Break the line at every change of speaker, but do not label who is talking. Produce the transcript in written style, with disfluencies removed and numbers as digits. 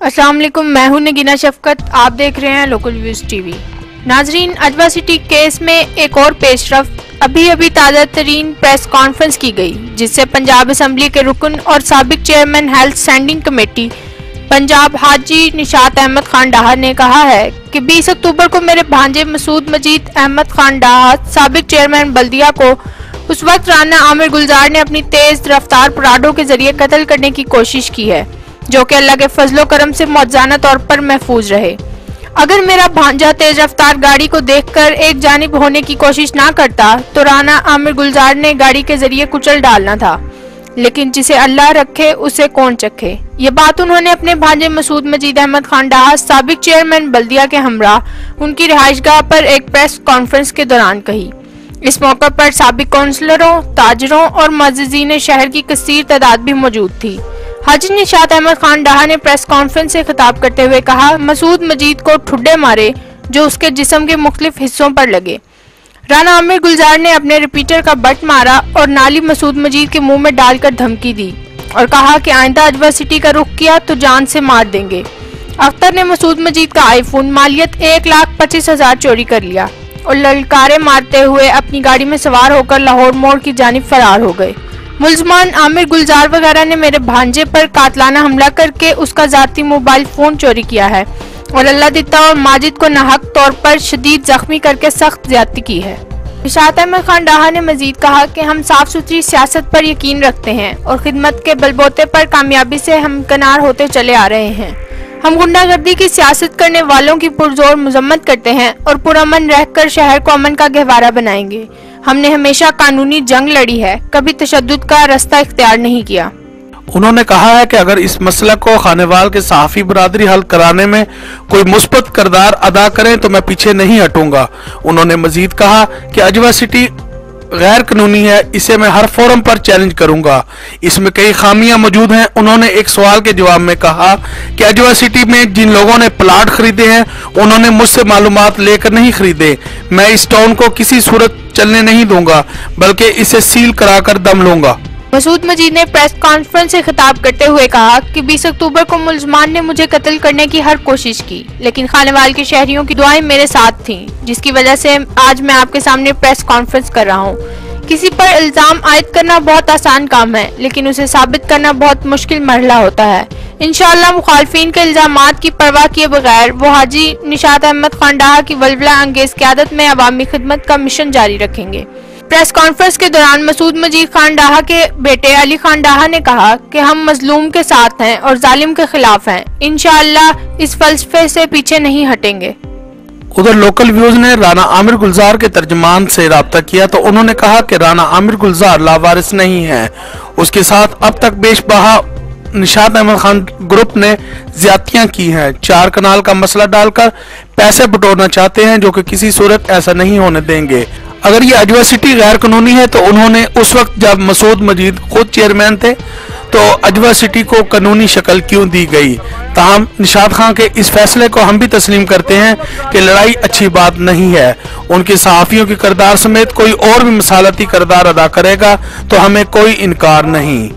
अस्सलाम वालेकुम, मैं हूं नगीना शफकत। आप देख रहे हैं लोकल व्यूज टीवी। नाजरीन, अजवा सिटी केस में एक और पेशरफ अभी ताज़ा तरीन प्रेस कॉन्फ्रेंस की गई, जिससे पंजाब असम्बली के रुकन और साबिक chairman health standing committee Punjab Haji Nishat Ahmad Khan Daha ने कहा है कि 20 अक्टूबर को मेरे भांजे मसूद मजीद अहमद खान डाहा साबिक चेयरमैन बल्दिया को उस वक्त राना आमिर गुलजार ने अपनी तेज रफ्तार पराडों के जरिए कत्ल करने की कोशिश की है, जो कि अल्लाह के फजलो करम से मौजूदा तौर पर महफूज रहे। अगर मेरा भांजा तेज रफ्तार गाड़ी को देखकर एक जानिब होने की कोशिश ना करता तो राना आमिर गुलजार ने गाड़ी के जरिए कुचल डालना था, लेकिन जिसे अल्लाह रखे उसे कौन चखे। ये बात उन्होंने अपने भांजे मसूद मजीद अहमद खान डाहा साबिक चेयरमैन बल्दिया के हमरा उनकी रिहाइशगाह पर एक प्रेस कॉन्फ्रेंस के दौरान कही। इस मौके पर साबिक काउंसलरों, ताजरों और मुअज़्ज़िज़ीन शहर की कसीर तादाद भी मौजूद थी। हाजी निशात अहमद खान डाहा ने प्रेस कॉन्फ्रेंस से खिताब करते हुए कहा, मसूद मजीद को ठुड्डे मारे जो उसके जिस्म के मुख्तलिफ हिस्सों पर लगे। राना आमिर गुलजार ने अपने रिपीटर का बट मारा और नाली मसूद मजीद के मुंह में डालकर धमकी दी और कहा कि आइंदा अजवा सिटी का रुख किया तो जान से मार देंगे। अख्तर ने मसूद मजीद का आईफोन मालियत 1,25,000 चोरी कर लिया और ललकारे मारते हुए अपनी गाड़ी में सवार होकर लाहौर मोड़ की जानिब फरार हो गए। मुल्ज़मान आमिर गुलजार वगैरह ने मेरे भांजे पर कातलाना हमला करके उसका जाती मोबाइल फोन चोरी किया है और अल्लाह दिता और माजिद को नाहक तौर पर शदीद जख्मी करके सख्त ज्यादती की है। निशात अहमद खान डाहा ने मजीद कहा कि हम साफ सुथरी सियासत पर यकीन रखते हैं और खिदमत के बलबोते पर कामयाबी से हमकनार होते चले आ रहे हैं। हम गुंडागर्दी की सियासत करने वालों की पुरजोर मजम्मत करते हैं और पुरअमन रहकर शहर को अमन का गहवारा बनाएंगे। हमने हमेशा कानूनी जंग लड़ी है, कभी तशद्दुद का रास्ता इख्तियार नहीं किया।
उन्होंने कहा है कि अगर इस मसला को खानेवाल के सहाफ़ी बरादरी हल कराने में कोई मुस्बत किरदार अदा करें तो मैं पीछे नहीं हटूंगा। उन्होंने मजीद कहा कि अजवा सिटी गैर कानूनी है, इसे मैं हर फोरम पर चैलेंज करूंगा, इसमें कई खामियां मौजूद हैं। उन्होंने एक सवाल के जवाब में कहा कि अजवा सिटी में जिन लोगों ने प्लाट खरीदे हैं उन्होंने मुझसे मालूमात लेकर नहीं खरीदे। मैं इस टाउन को किसी सूरत चलने नहीं दूंगा, बल्कि इसे सील कराकर दम लूंगा।
मसूद मजीद ने प्रेस कॉन्फ्रेंस से खिताब करते हुए कहा कि 20 अक्टूबर को मुल्ज़मान ने मुझे कत्ल करने की हर कोशिश की, लेकिन खानेवाल के शहरियों की दुआएं मेरे साथ थीं, जिसकी वजह से आज मैं आपके सामने प्रेस कॉन्फ्रेंस कर रहा हूं। किसी पर इल्जाम आयद करना बहुत आसान काम है, लेकिन उसे साबित करना बहुत मुश्किल मरहला होता है। इंशाअल्लाह मुखालफिन के इल्जामात की परवाह किए बगैर वो हाजी निशात अहमद खान डाहा की वल्वला अंगेज क़यादत में अवामी खिदमत का मिशन जारी रखेंगे। प्रेस कॉन्फ्रेंस के दौरान मसूद मजीद खान डाहा के बेटे अली खान डाहा ने कहा कि हम मजलूम के साथ हैं और जालिम के खिलाफ हैं। इंशाअल्लाह इस फलसफे से पीछे नहीं हटेंगे।
उधर लोकल व्यूज ने राना आमिर गुलजार के तर्जमान से राब्ता किया तो उन्होंने कहा कि राना आमिर गुलजार लावारिस नहीं है, उसके साथ अब तक बेशबहा निशात अहमद खान ग्रुप ने ज्यादतियां की हैं। 4 कनाल का मसला डालकर पैसे बटोरना चाहते हैं, जो कि किसी सूरत ऐसा नहीं होने देंगे। अगर ये अजवा सिटी गैर कानूनी है तो उन्होंने उस वक्त जब मसूद मजीद खुद चेयरमैन थे तो अजवा सिटी को कानूनी शक्ल क्यों दी गई। ताहम निशात खान के इस फैसले को हम भी तस्लीम करते हैं कि लड़ाई अच्छी बात नहीं है। उनके सहाफियों के किरदार समेत कोई और भी मसालती किरदार अदा करेगा तो हमें कोई इनकार नहीं।